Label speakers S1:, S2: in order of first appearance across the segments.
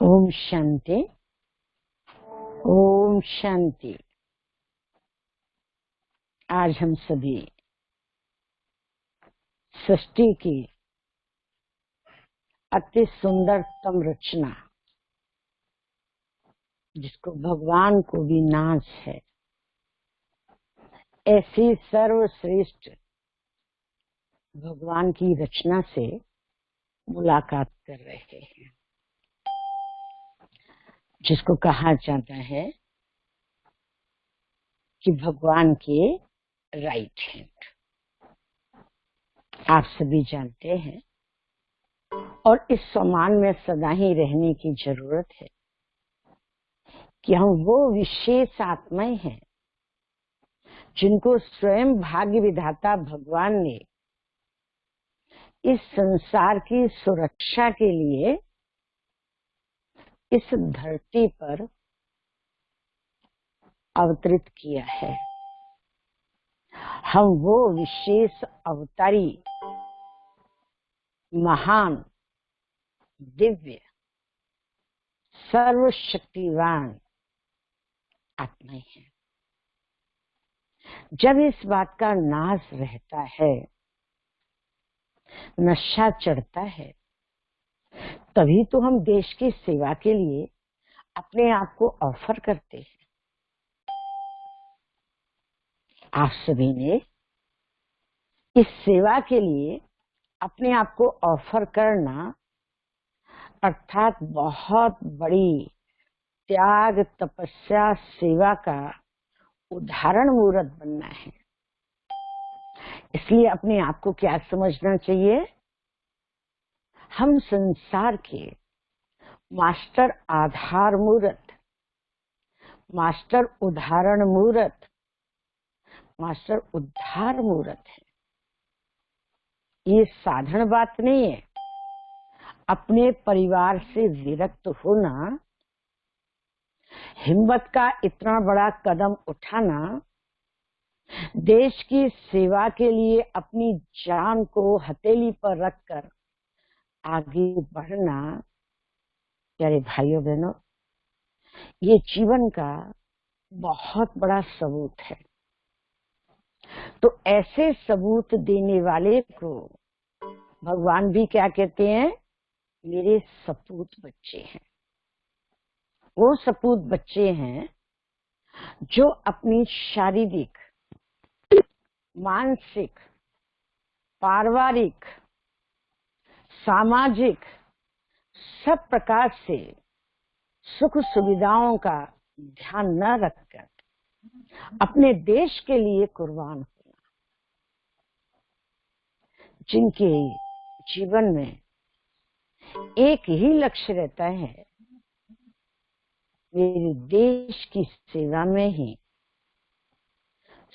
S1: ओम शांति। ओम शांति। आज हम सभी सृष्टि की अति सुंदरतम रचना, जिसको भगवान को भी नाज है, ऐसी सर्वश्रेष्ठ भगवान की रचना से मुलाकात कर रहे हैं, जिसको कहा जाता है कि भगवान के राइट हैंड। आप सभी जानते हैं और इस सम्मान में सदा ही रहने की जरूरत है कि हम वो विशेष आत्माएं हैं जिनको स्वयं भाग्य विधाता भगवान ने इस संसार की सुरक्षा के लिए इस धरती पर अवतरित किया है। हम वो विशेष अवतारी महान दिव्य सर्वशक्तिवान आत्माएं हैं। जब इस बात का नाज रहता है, नशा चढ़ता है, तभी तो हम देश की सेवा के लिए अपने आप को ऑफर करते हैं। आप सभी ने इस सेवा के लिए अपने आप को ऑफर करना अर्थात बहुत बड़ी त्याग, तपस्या, सेवा का उदाहरण मूर्त बनना है। इसलिए अपने आप को क्या समझना चाहिए? हम संसार के मास्टर आधार मूर्त, मास्टर उदाहरण मूर्त, मास्टर उद्धार मूर्त है। ये साधारण बात नहीं है। अपने परिवार से विरक्त होना, हिम्मत का इतना बड़ा कदम उठाना, देश की सेवा के लिए अपनी जान को हथेली पर रखकर आगे बढ़ना, प्यारे भाइयों बहनों, ये जीवन का बहुत बड़ा सबूत है। तो ऐसे सबूत देने वाले को भगवान भी क्या कहते हैं? मेरे सपूत बच्चे हैं। वो सपूत बच्चे हैं जो अपनी शारीरिक, मानसिक, पारिवारिक, सामाजिक सब प्रकार से सुख सुविधाओं का ध्यान न रखकर अपने देश के लिए कुर्बान होना, जिनके जीवन में एक ही लक्ष्य रहता है, मेरे देश की सेवा में ही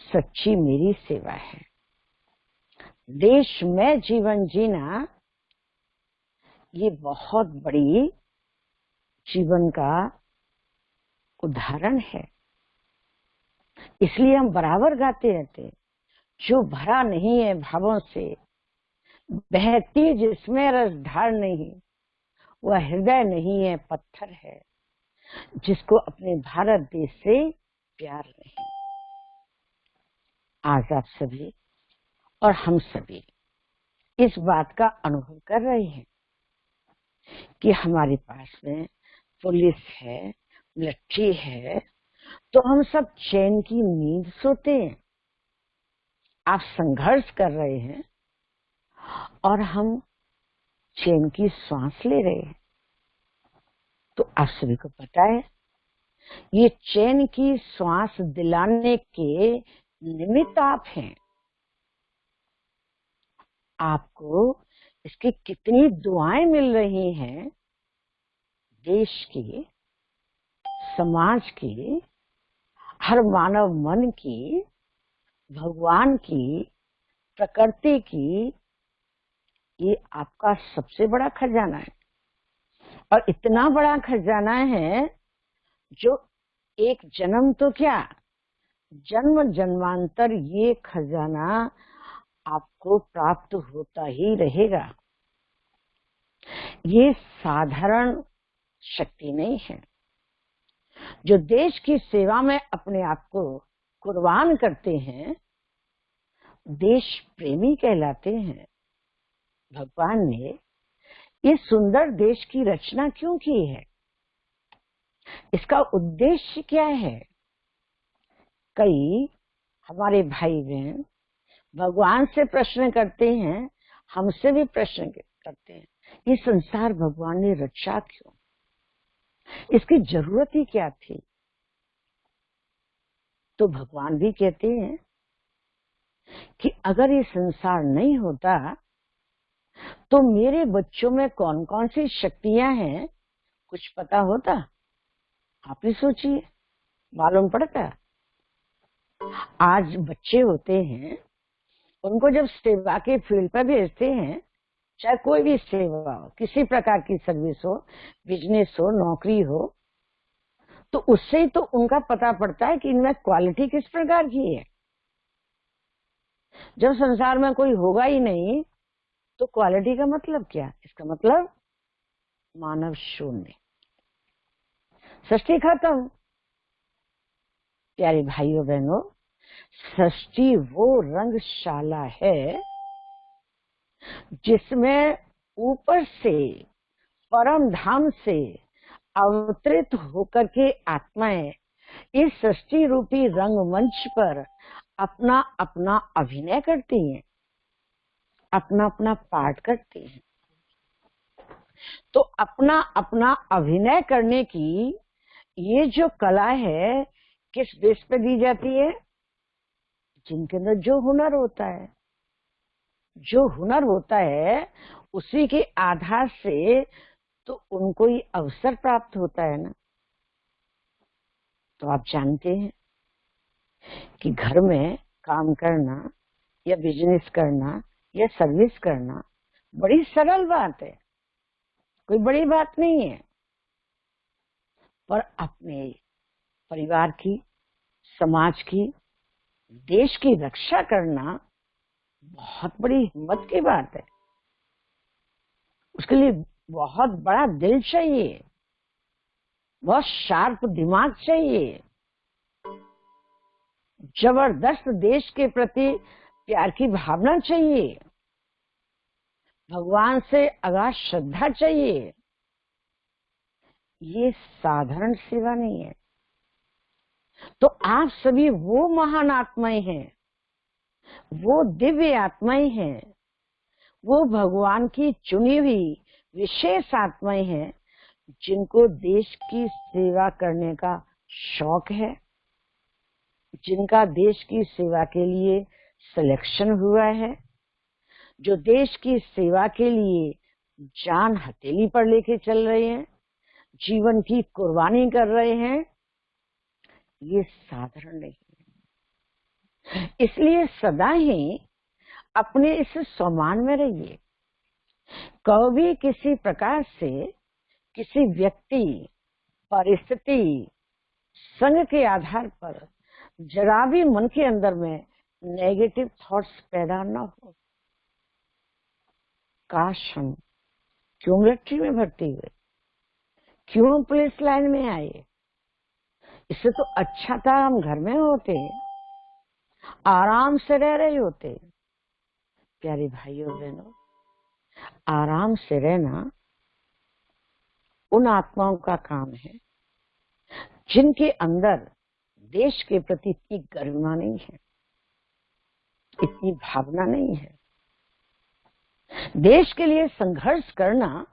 S1: सच्ची मेरी सेवा है। देश में जीवन जीना ये बहुत बड़ी जीवन का उदाहरण है। इसलिए हम बराबर गाते रहते हैं, जो भरा नहीं है भावों से, बहती जिसमें रसधार नहीं, वह हृदय नहीं है पत्थर है, जिसको अपने भारत देश से प्यार नहीं। आज आप सभी और हम सभी इस बात का अनुभव कर रहे हैं कि हमारे पास में पुलिस है, मिलिट्री है, तो हम सब चैन की नींद सोते हैं। आप संघर्ष कर रहे हैं और हम चैन की सांस ले रहे हैं। तो आप सभी को पता है, ये चैन की सांस दिलाने के निमित्त आप हैं। आपको इसकी कितनी दुआएं मिल रही हैं, देश की, समाज की, हर मानव मन की, भगवान की, प्रकृति की। ये आपका सबसे बड़ा खजाना है। और इतना बड़ा खजाना है जो एक जन्म तो क्या, जन्म जन्मांतर ये खजाना आपको प्राप्त होता ही रहेगा। ये साधारण शक्ति नहीं है। जो देश की सेवा में अपने आप को कुर्बान करते हैं, देश प्रेमी कहलाते हैं। भगवान ने इस सुंदर देश की रचना क्यों की है? इसका उद्देश्य क्या है? कई हमारे भाई बहन भगवान से प्रश्न करते हैं, हमसे भी प्रश्न करते हैं, ये संसार भगवान ने रचा क्यों? इसकी जरूरत ही क्या थी? तो भगवान भी कहते हैं कि अगर ये संसार नहीं होता तो मेरे बच्चों में कौन कौन सी शक्तियां हैं, कुछ पता होता? आप ही सोचिए, मालूम पड़ता? आज बच्चे होते हैं, उनको जब सेवा के फील्ड पर भेजते हैं, चाहे कोई भी सेवा हो, किसी प्रकार की सर्विस हो, बिजनेस हो, नौकरी हो, तो उससे ही तो उनका पता पड़ता है कि इनमें क्वालिटी किस प्रकार की है। जब संसार में कोई होगा ही नहीं तो क्वालिटी का मतलब क्या? इसका मतलब मानव शून्य, सृष्टि खत्म। प्यारे भाइयों बहनों, सृष्टि वो रंगशाला है जिसमें ऊपर से, परम धाम से अवतरित होकर के आत्माएं इस सृष्टि रूपी रंगमंच पर अपना अपना अभिनय करती हैं, अपना अपना पाठ करती हैं। तो अपना अपना अभिनय करने की ये जो कला है, किस बेस पे दी जाती है? जिनके अंदर जो हुनर होता है, जो हुनर होता है उसी के आधार से तो उनको ये अवसर प्राप्त होता है ना। तो आप जानते हैं कि घर में काम करना या बिजनेस करना या सर्विस करना बड़ी सरल बात है, कोई बड़ी बात नहीं है। पर अपने परिवार की, समाज की, देश की रक्षा करना बहुत बड़ी हिम्मत की बात है। उसके लिए बहुत बड़ा दिल चाहिए, बहुत शार्प दिमाग चाहिए, जबरदस्त देश के प्रति प्यार की भावना चाहिए, भगवान से अगाध श्रद्धा चाहिए। ये साधारण सेवा नहीं है। तो आप सभी वो महान आत्माएं हैं, वो दिव्य आत्माएं हैं, वो भगवान की चुनी हुई विशेष आत्माएं हैं जिनको देश की सेवा करने का शौक है, जिनका देश की सेवा के लिए सिलेक्शन हुआ है, जो देश की सेवा के लिए जान हथेली पर लेके चल रहे हैं, जीवन की कुर्बानी कर रहे हैं। ये साधारण नहीं है। इसलिए सदा ही अपने इस सम्मान में रहिए। कभी किसी प्रकार से किसी व्यक्ति, परिस्थिति, संग के आधार पर जरा भी मन के अंदर में नेगेटिव थॉट्स पैदा न हो। काश हम क्यों मिलिट्री में भर्ती हुए, क्यों पुलिस लाइन में आए? इससे तो अच्छा था हम घर में होते, आराम से रह रहे होते। प्यारे भाइयों बहनों, आराम से रहना उन आत्माओं का काम है जिनके अंदर देश के प्रति इतनी गरिमा नहीं है, इतनी भावना नहीं है। देश के लिए संघर्ष करना,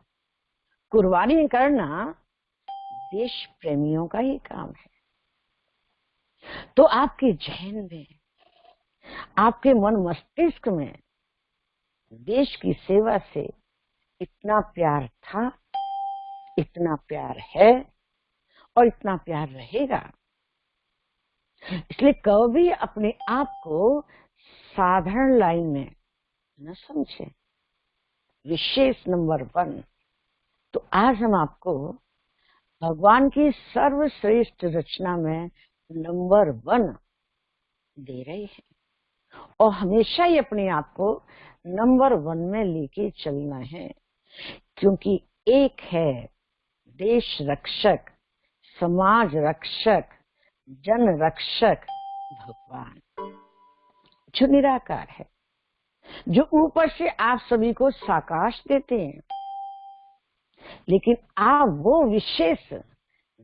S1: कुर्बानी करना देश प्रेमियों का ही काम है। तो आपके जहन में, आपके मन मस्तिष्क में देश की सेवा से इतना प्यार था, इतना प्यार है और इतना प्यार रहेगा। इसलिए कभी अपने आप को साधारण लाइन में न समझे, विशेष नंबर 1। तो आज हम आपको भगवान की सर्वश्रेष्ठ रचना में नंबर 1 दे रहे हैं और हमेशा ही अपने आप को नंबर 1 में लेके चलना है, क्योंकि एक है देश रक्षक, समाज रक्षक, जन रक्षक भगवान, जो निराकार है, जो ऊपर से आप सभी को साकाश देते हैं, लेकिन आप वो विशेष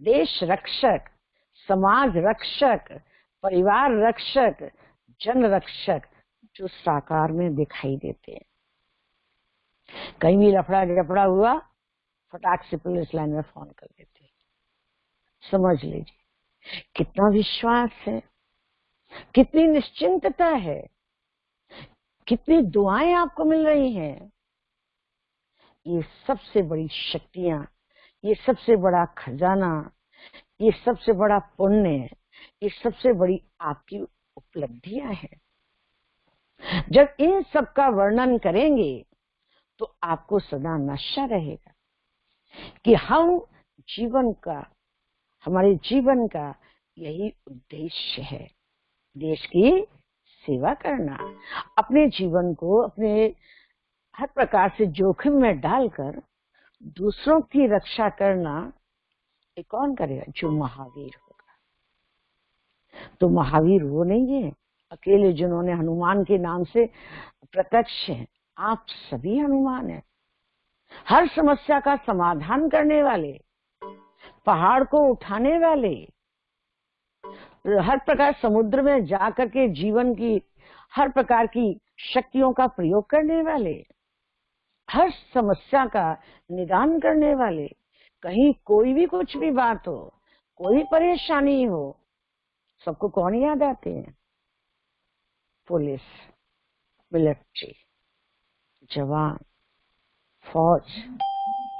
S1: देश रक्षक, समाज रक्षक, परिवार रक्षक, जन रक्षक जो साकार में दिखाई देते हैं। कहीं भी लफड़ा झपड़ा हुआ, फटाक से पुलिस लाइन में फोन कर देते हैं। समझ लीजिए कितना विश्वास है, कितनी निश्चिंतता है, कितनी दुआएं आपको मिल रही हैं। ये सबसे बड़ी शक्तियां, ये सबसे बड़ा खजाना, ये सबसे बड़ा पुण्य, ये सबसे बड़ी आपकी उपलब्धियां हैं। जब इन सब का वर्णन करेंगे तो आपको सदा नशा रहेगा कि हम जीवन का, हमारे जीवन का यही उद्देश्य है, देश की सेवा करना, अपने जीवन को अपने हर प्रकार से जोखिम में डालकर दूसरों की रक्षा करना। ये कौन करेगा? जो महावीर होगा। तो महावीर वो नहीं है अकेले जिन्होंने हनुमान के नाम से प्रत्यक्ष है, आप सभी हनुमान हैं। हर समस्या का समाधान करने वाले, पहाड़ को उठाने वाले, हर प्रकार समुद्र में जाकर के जीवन की हर प्रकार की शक्तियों का प्रयोग करने वाले, हर समस्या का निदान करने वाले। कहीं कोई भी कुछ भी बात हो, कोई परेशानी हो, सबको कौन याद आते हैं? पुलिस, मिलिट्री, जवान, फौज,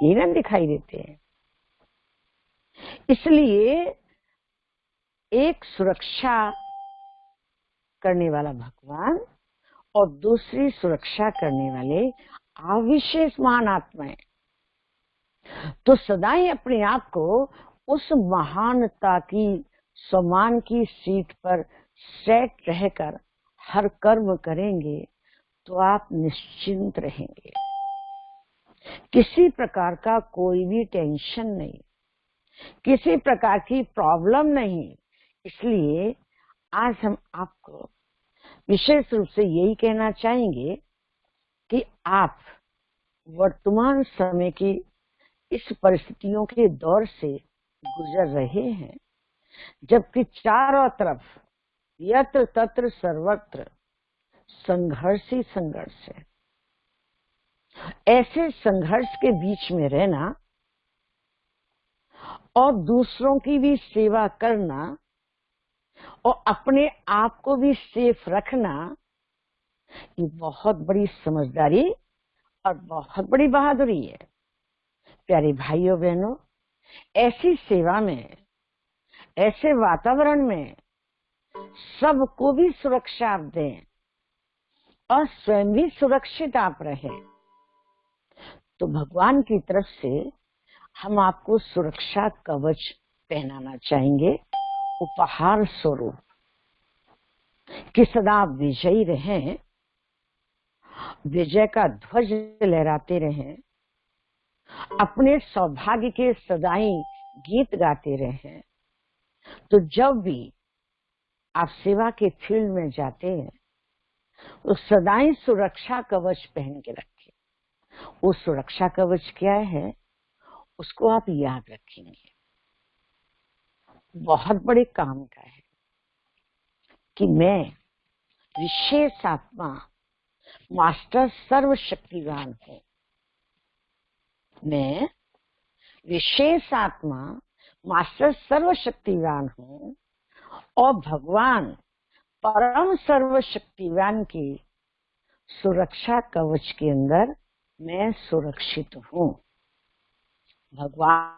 S1: ये ना दिखाई देते हैं। इसलिए एक सुरक्षा करने वाला भगवान और दूसरी सुरक्षा करने वाले आप विशेष महान आत्माएं, तो सदा ही अपने आप को उस महानता की, सम्मान की सीट पर सेट रहकर हर कर्म करेंगे तो आप निश्चिंत रहेंगे। किसी प्रकार का कोई भी टेंशन नहीं, किसी प्रकार की प्रॉब्लम नहीं। इसलिए आज हम आपको विशेष रूप से यही कहना चाहेंगे कि आप वर्तमान समय की इस परिस्थितियों के दौर से गुजर रहे हैं, जबकि चारों तरफ यत्र तत्र सर्वत्र संघर्ष ही संघर्ष है। ऐसे संघर्ष के बीच में रहना और दूसरों की भी सेवा करना और अपने आप को भी सेफ रखना, ये बहुत बड़ी समझदारी और बहुत बड़ी बहादुरी है। प्यारे भाइयों बहनों, ऐसी सेवा में, ऐसे वातावरण में सबको भी सुरक्षा आप दें और स्वयं भी सुरक्षित आप रहें, तो भगवान की तरफ से हम आपको सुरक्षा कवच पहनाना चाहेंगे उपहार स्वरूप, कि सदा आप विजयी रहें, विजय का ध्वज लहराते रहें, अपने सौभाग्य के सदाई गीत गाते रहें। तो जब भी आप सेवा के फील्ड में जाते हैं तो सदाई सुरक्षा कवच पहन के रखें। वो सुरक्षा कवच क्या है, उसको आप याद रखेंगे। बहुत बड़े काम का है कि मैं विशेष आत्मा मास्टर सर्वशक्तिवान हूं। मैं विशेष आत्मा मास्टर सर्वशक्तिवान हूं और भगवान परम सर्वशक्तिवान की सुरक्षा कवच के अंदर मैं सुरक्षित हूं। भगवान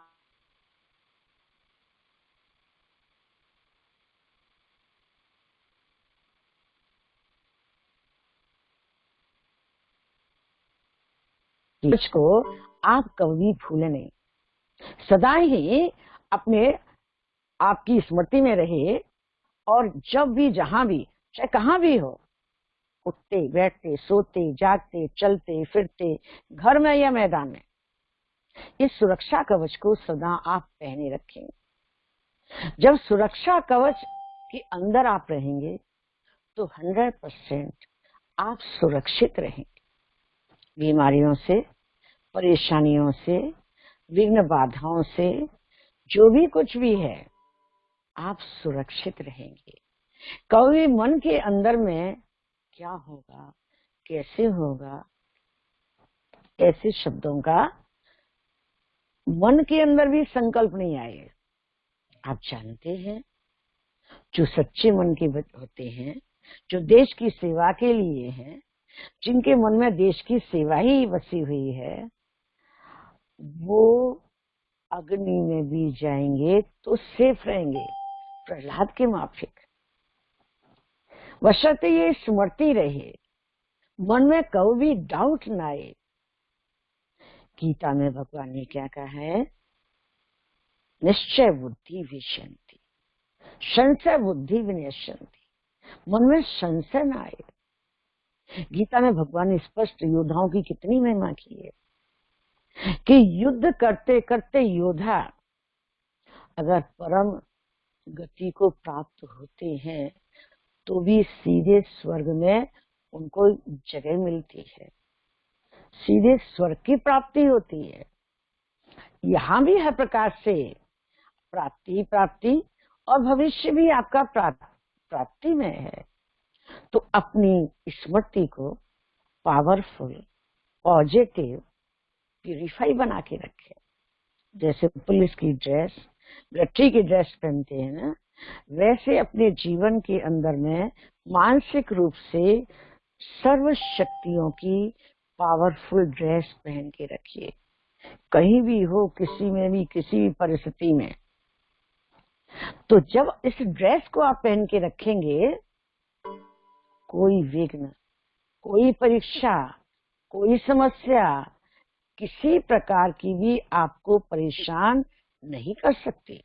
S1: को आप कभी भूले नहीं, सदा ही अपने आपकी स्मृति में रहे। और जब भी, जहां भी, चाहे कहां भी हो, उठते बैठते, सोते जागते, चलते फिरते, घर में या मैदान में, इस सुरक्षा कवच को सदा आप पहने रखेंगे। जब सुरक्षा कवच के अंदर आप रहेंगे तो 100% आप सुरक्षित रहेंगे। बीमारियों से, परेशानियों से, विघ्न बाधाओं से, जो भी कुछ भी है, आप सुरक्षित रहेंगे। कभी मन के अंदर में क्या होगा, कैसे होगा, ऐसे शब्दों का मन के अंदर भी संकल्प नहीं आए। आप जानते हैं, जो सच्चे मन के होते हैं, जो देश की सेवा के लिए हैं, जिनके मन में देश की सेवा ही बसी हुई है, वो अग्नि में भी जाएंगे तो सेफ रहेंगे, प्रहलाद के माफिक। बशर्ते ये स्मृति रहे, मन में कभी भी डाउट ना आए। गीता में भगवान ने क्या कहा है? निश्चय बुद्धि विशंति, संशय बुद्धि विनश्यंति। मन में संशय ना आए। गीता में भगवान ने स्पष्ट योद्धाओं की कितनी महिमा की है कि युद्ध करते करते योद्धा अगर परम गति को प्राप्त होते हैं तो भी सीधे स्वर्ग में उनको जगह मिलती है, सीधे स्वर्ग की प्राप्ति होती है। यहाँ भी हर प्रकार से प्राप्ति और भविष्य भी आपका प्राप्ति में है। तो अपनी स्मृति को पावरफुल, पॉजिटिव, प्यूरिफाई बना के रखे। जैसे पुलिस की ड्रेस, मिलिट्री की ड्रेस पहनते हैं ना, वैसे अपने जीवन के अंदर में मानसिक रूप से सर्व शक्तियों की पावरफुल ड्रेस पहन के रखिए। कहीं भी हो, किसी में भी, किसी भी परिस्थिति में। तो जब इस ड्रेस को आप पहन के रखेंगे, कोई विघ्न, कोई परीक्षा, कोई समस्या, किसी प्रकार की भी आपको परेशान नहीं कर सकती।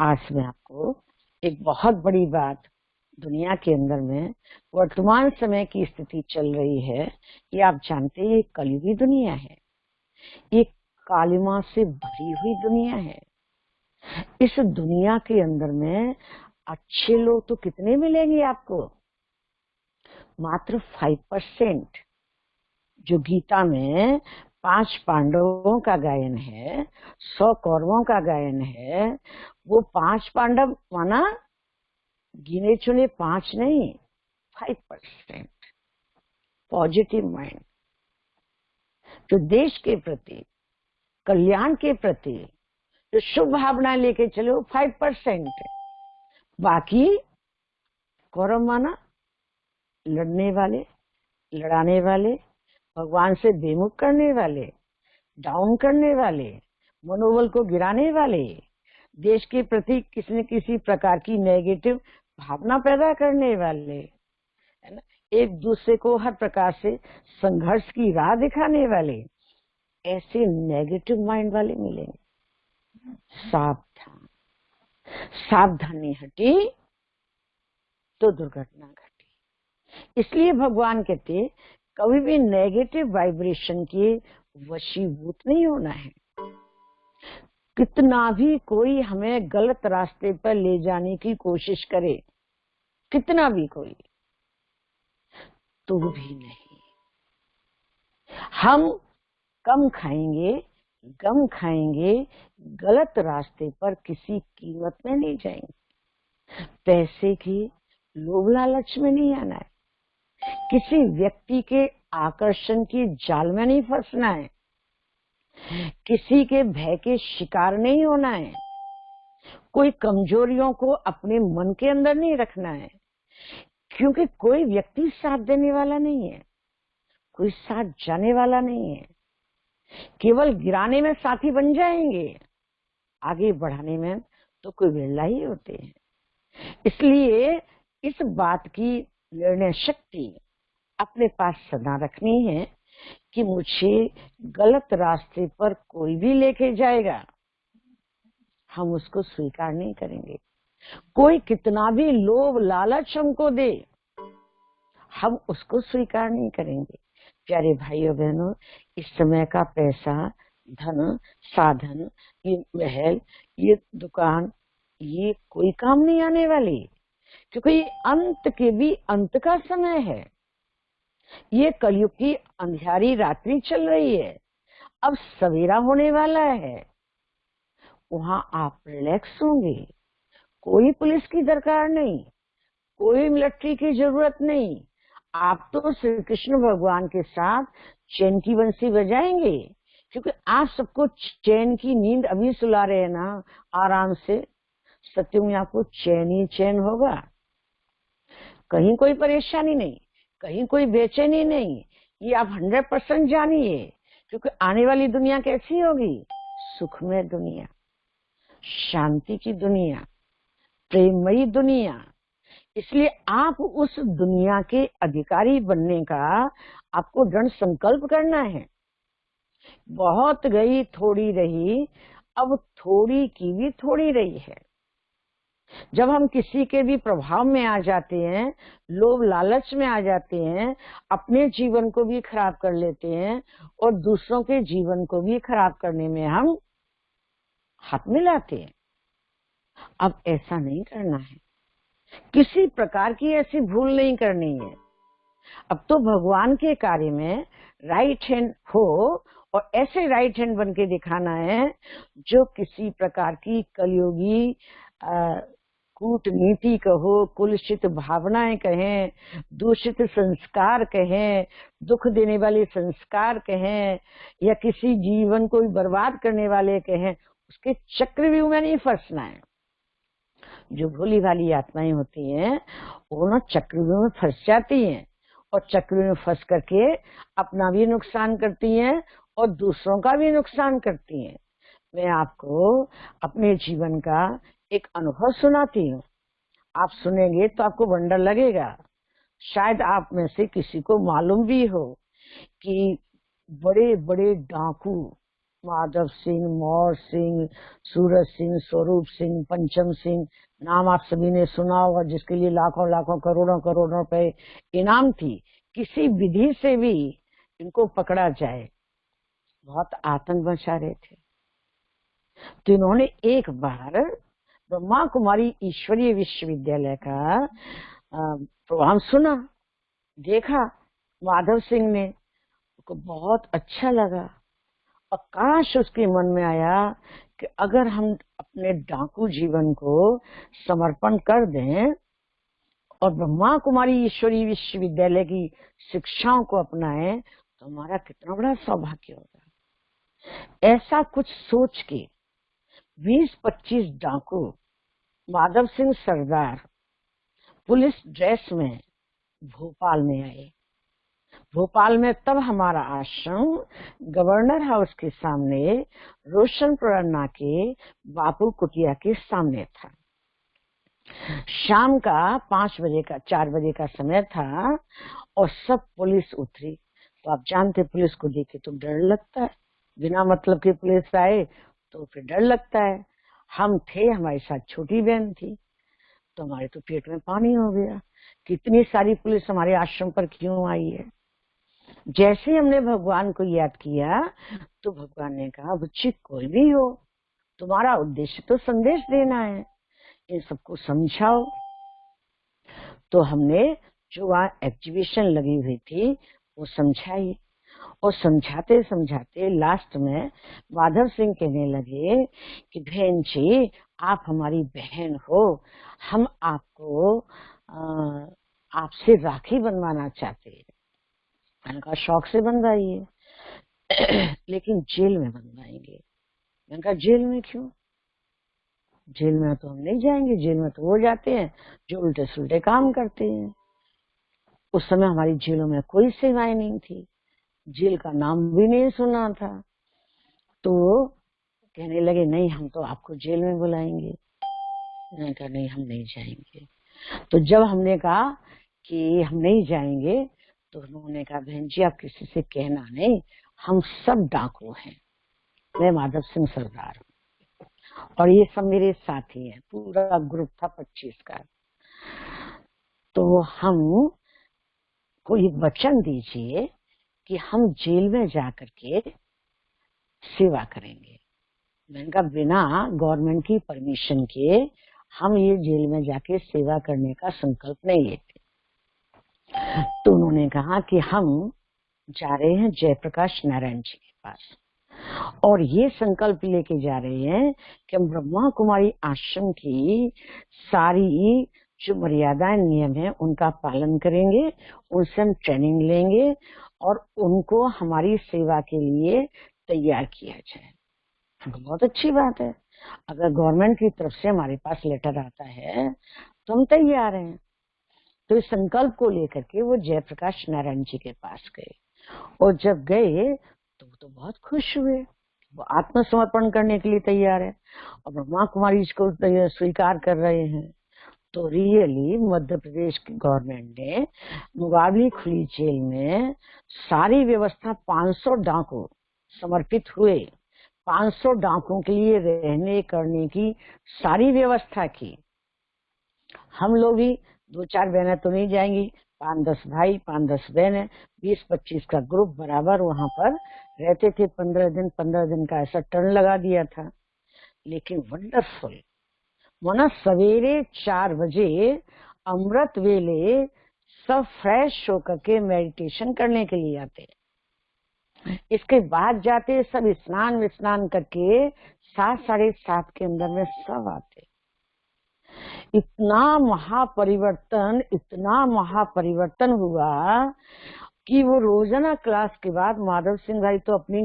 S1: आज मैं आपको एक बहुत बड़ी बात, दुनिया के अंदर में वर्तमान समय की स्थिति चल रही है, ये आप जानते हैं, ये कलयुगी दुनिया है, ये कालिमा से भरी हुई दुनिया है। इस दुनिया के अंदर में अच्छे लोग तो कितने मिलेंगे आपको? मात्र 5%। जो गीता में 5 पांडवों का गायन है, 100 कौरवों का गायन है, वो 5 पांडव माना गिने चुने 5 नहीं, 5%। पॉजिटिव माइंड, जो देश के प्रति, कल्याण के प्रति जो शुभ भावनाएं लेके चले, वो 5%। बाकी कौरव माना लड़ने वाले, लड़ाने वाले, भगवान से बेमुख करने वाले, डाउन करने वाले, मनोबल को गिराने वाले, देश के प्रति किसी न किसी प्रकार की नेगेटिव भावना पैदा करने वाले, है ना, एक दूसरे को हर प्रकार से संघर्ष की राह दिखाने वाले, ऐसे नेगेटिव माइंड वाले मिलेंगे। सावधान, सावधानी हटी तो दुर्घटना घटी। इसलिए भगवान कहते कभी भी नेगेटिव वाइब्रेशन के वशीभूत नहीं होना है। कितना भी कोई हमें गलत रास्ते पर ले जाने की कोशिश करे, कितना भी कोई, तो भी नहीं। हम कम खाएंगे, गम खाएंगे, गलत रास्ते पर किसी कीमत में नहीं जाएंगे। पैसे की लोभ लालच में नहीं आना है, किसी व्यक्ति के आकर्षण की जाल में नहीं फंसना है, किसी के भय के शिकार नहीं होना है, कोई कमजोरियों को अपने मन के अंदर नहीं रखना है। क्योंकि कोई व्यक्ति साथ देने वाला नहीं है, कोई साथ जाने वाला नहीं है। केवल गिराने में साथी बन जाएंगे, आगे बढ़ाने में तो कोई बिरला ही होते हैं। इसलिए इस बात की निर्णय शक्ति अपने पास सदा रखनी है कि मुझे गलत रास्ते पर कोई भी लेके जाएगा, हम उसको स्वीकार नहीं करेंगे। कोई कितना भी लोभ लालच हमको दे, हम उसको स्वीकार नहीं करेंगे। प्यारे भाइयों बहनों, इस समय का पैसा धन, साधन, ये महल, ये दुकान, ये कोई काम नहीं आने वाली, क्योंकि ये अंत के भी अंत का समय है। ये कलयुग की अंधियारी रात्रि चल रही है, अब सवेरा होने वाला है। वहां आप रिलैक्स होंगे, कोई पुलिस की दरकार नहीं, कोई मिलिट्री की जरूरत नहीं। आप तो श्री कृष्ण भगवान के साथ चैन की बंसी बजाएंगे, क्योंकि आप सबको चैन की नींद अभी सुला रहे हैं ना, आराम से। सत्य में आपको चैन ही चैन होगा, कहीं कोई परेशानी नहीं, कहीं कोई बेचैनी नहीं। ये आप 100% जानिए, क्योंकि आने वाली दुनिया कैसी होगी? सुखमय दुनिया, शांति की दुनिया, प्रेममयी दुनिया। इसलिए आप उस दुनिया के अधिकारी बनने का आपको दृढ़ संकल्प करना है। बहुत गई थोड़ी रही, अब थोड़ी की भी थोड़ी रही है। जब हम किसी के भी प्रभाव में आ जाते हैं, लोभ लालच में आ जाते हैं, अपने जीवन को भी खराब कर लेते हैं और दूसरों के जीवन को भी खराब करने में हम हाथ मिलाते हैं। अब ऐसा नहीं करना है, किसी प्रकार की ऐसी भूल नहीं करनी है। अब तो भगवान के कार्य में राइट हैंड हो, और ऐसे राइट हैंड बन के दिखाना है जो किसी प्रकार की कलयुगी कूटनीति कहो, कुलसित भावनाएं कहें, दूषित संस्कार कहें, दुख देने वाले संस्कार कहें, या किसी जीवन को बर्बाद करने वाले कहें, उसके चक्रव्यूह में नहीं फंसना है। जो भोली भाली आत्माएं होती हैं वो ना चक्रव्यूह में फंस जाती हैं, और चक्रव्यूह में फंस करके अपना भी नुकसान करती हैं और दूसरों का भी नुकसान करती हैं। मैं आपको अपने जीवन का एक अनुभव सुनाती हूँ, आप सुनेंगे तो आपको वंडर लगेगा। शायद आप में से किसी को मालूम भी हो कि बड़े बड़े डाकू माधव सिंह, मौर सिंह, सूरज सिंह, स्वरूप सिंह, पंचम सिंह, नाम आप सभी ने सुना होगा, जिसके लिए लाखों लाखों करोड़ों करोड़ों रुपए इनाम थी। किसी विधि से भी इनको पकड़ा जाए, बहुत आतंक मचा रहे थे। तो इन्होंने एक बार ब्रह्मा कुमारी ईश्वरीय विश्वविद्यालय का प्रोग्राम सुना, देखा माधव सिंह ने, को बहुत अच्छा लगा, और काश उसके मन में आया कि अगर हम अपने डाकू जीवन को समर्पण कर दें और ब्रह्मा कुमारी ईश्वरीय विश्वविद्यालय की शिक्षाओं को अपनाएं, तो हमारा कितना बड़ा सौभाग्य होगा। ऐसा कुछ सोच के 20-25 डाकू माधव सिंह सरदार पुलिस ड्रेस में भोपाल में आए। भोपाल में तब हमारा आश्रम गवर्नर हाउस के सामने, रोशनपुरा नाके बापू कुटिया के सामने था। शाम का 5 बजे का 4 बजे का समय था, और सब पुलिस उतरी। तो आप जानते पुलिस को देखे तो डर लगता है, बिना मतलब के पुलिस आए तो फिर डर लगता है। हम थे, हमारे साथ छोटी बहन थी, तो हमारे तो पेट में पानी हो गया, कितनी सारी पुलिस हमारे आश्रम पर क्यों आई है। जैसे हमने भगवान को याद किया तो भगवान ने कहा, बच्ची कोई भी हो, तुम्हारा उद्देश्य तो संदेश देना है, इन सबको समझाओ। तो हमने जो वहाँ एग्जीबिशन लगी हुई थी वो समझाई, और समझाते समझाते लास्ट में माधव सिंह कहने लगे कि बहन जी आप हमारी बहन हो, हम आपको आपसे राखी बनवाना चाहते हैं। मैंने कहा शौक से बनवाइए, लेकिन जेल में बनवाएंगे। मैंने कहा जेल में क्यों? जेल में तो हम नहीं जाएंगे, जेल में तो वो जाते हैं जो उल्टे सुल्टे काम करते हैं। उस समय हमारी जेलों में कोई सेवाएं नहीं थी, जेल का नाम भी नहीं सुना था। तो कहने लगे नहीं हम तो आपको जेल में बुलाएंगे। मैंने कहा नहीं हम नहीं जाएंगे। तो जब हमने कहा कि हम नहीं जाएंगे तो उन्होंने कहा बहन जी आप किसी से कहना नहीं, हम सब डाकू हैं, मैं माधव सिंह सरदार हूँ और ये सब मेरे साथी हैं। पूरा ग्रुप था 25 का। तो हम कोई वचन दीजिए कि हम जेल में जाकर के सेवा करेंगे। मैंने कहा बिना गवर्नमेंट की परमिशन के हम ये जेल में जाके सेवा करने का संकल्प नहीं लेते। तो उन्होंने कहा कि हम जा रहे हैं जयप्रकाश नारायण जी के पास और ये संकल्प लेके जा रहे हैं कि हम ब्रह्मा कुमारी आश्रम की सारी जो मर्यादाएं नियम है उनका पालन करेंगे, उनसे हम ट्रेनिंग लेंगे और उनको हमारी सेवा के लिए तैयार किया जाए। तो बहुत अच्छी बात है, अगर गवर्नमेंट की तरफ से हमारे पास लेटर आता है तो हम तैयार हैं। तो इस संकल्प को लेकर के वो जयप्रकाश नारायण जी के पास गए और जब गए तो वो तो बहुत खुश हुए, वो आत्मसमर्पण करने के लिए तैयार है और ब्रह्मा कुमारी को स्वीकार कर रहे हैं। तो रियली मध्य प्रदेश की गवर्नमेंट ने मुगावली खुली जेल में सारी व्यवस्था 500 डाकू समर्पित हुए, 500 डाकुओं के लिए रहने करने की सारी व्यवस्था की। हम लोग भी 2-4 बहनें तो नहीं जाएंगी, 5-10 भाई 5-10 बहनें 20-25 का ग्रुप बराबर वहां पर रहते थे। 15 दिन का ऐसा टर्न लगा दिया था। लेकिन वंडरफुल वना सवेरे 4 बजे अमृत वेले सब फ्रेश होकर के मेडिटेशन करने के लिए आते। इसके बाद जाते सब स्नान विस्नान करके 7-7:30 के अंदर में सब आते। इतना महापरिवर्तन हुआ कि वो रोजाना क्लास के बाद माधव सिंह भाई तो अपनी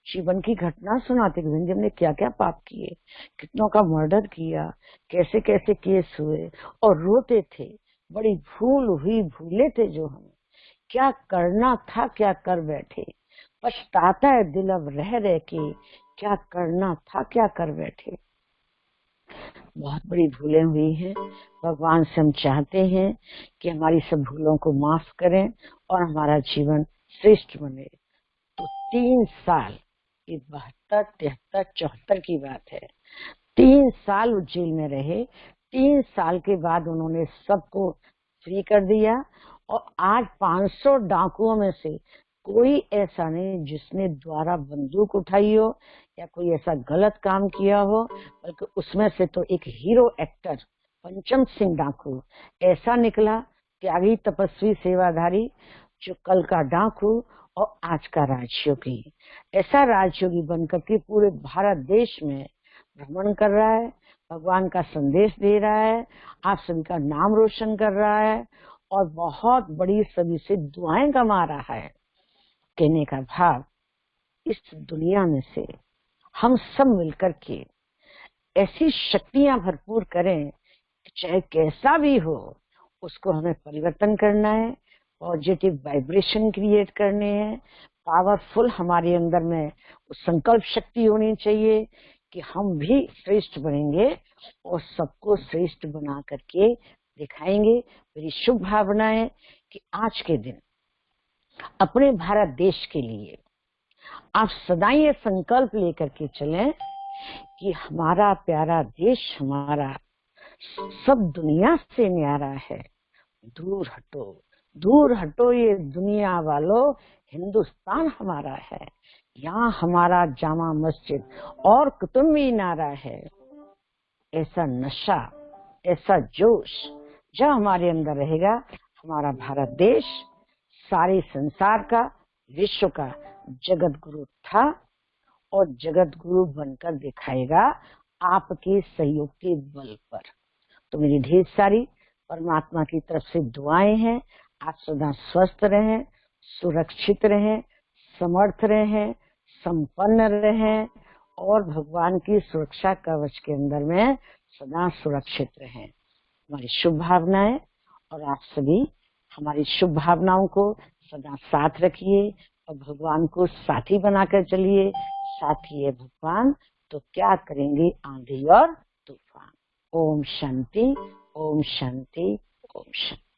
S1: जीवन की घटना सुनाते कि हमने क्या क्या पाप किए, कितनों का मर्डर किया, कैसे कैसे केस हुए और रोते थे। बड़ी भूल हुई, भूले थे जो हमें क्या करना था क्या कर बैठे, पछताता है दिल अब रह रह के क्या करना था क्या कर बैठे। बहुत बड़ी भूलें हुई हैं। भगवान से हम चाहते हैं कि हमारी सब भूलों को माफ करें और हमारा जीवन श्रेष्ठ बने। तो 3 साल, ये 72, 73, 74 की बात है, 3 साल उस जेल में रहे। 3 साल के बाद उन्होंने सबको फ्री कर दिया और आज 500 डाकुओं में से कोई ऐसा नहीं जिसने द्वारा बंदूक उठाई हो या कोई ऐसा गलत काम किया हो, बल्कि उसमें से तो एक हीरो एक्टर पंचम सिंह डाकू ऐसा निकला, त्यागी तपस्वी सेवाधारी, जो कल का डाकू और आज का राजयोगी, ऐसा राजयोगी बनकर के पूरे भारत देश में भ्रमण कर रहा है, भगवान का संदेश दे रहा है, आप सभी का नाम रोशन कर रहा है और बहुत बड़ी सभी से दुआएं कमा रहा है। कहने का भाव, इस दुनिया में से हम सब मिलकर के ऐसी शक्तियां भरपूर करें कि चाहे कैसा भी हो उसको हमें परिवर्तन करना है, पॉजिटिव वाइब्रेशन क्रिएट करने हैं, पावरफुल हमारे अंदर में संकल्प शक्ति होनी चाहिए कि हम भी श्रेष्ठ बनेंगे और सबको श्रेष्ठ बना करके दिखाएंगे। मेरी शुभ भावना है कि आज के दिन अपने भारत देश के लिए आप सदा ये संकल्प लेकर के चलें कि हमारा प्यारा देश हमारा सब दुनिया से न्यारा है। दूर हटो ये दुनिया वालों, हिंदुस्तान हमारा है, यहाँ हमारा जामा मस्जिद और कुतुब मीनारा है। ऐसा नशा, ऐसा जोश जब हमारे अंदर रहेगा, हमारा भारत देश सारे संसार का, विश्व का जगत गुरु था और जगत गुरु बनकर दिखाएगा आपके सहयोग के बल पर। तो मेरी ढेर सारी परमात्मा की तरफ से दुआएं हैं। आप सदा स्वस्थ रहें, सुरक्षित रहें, समर्थ रहें, संपन्न रहें और भगवान की सुरक्षा कवच के अंदर में सदा सुरक्षित रहें। हमारी शुभ भावनाएं और आप सभी हमारी शुभ भावनाओं को सदा साथ रखिए और भगवान को साथी बनाकर चलिए। साथी है भगवान तो क्या करेंगे आंधी और तूफान। ओम शांति, ओम शांति, ओम शांति।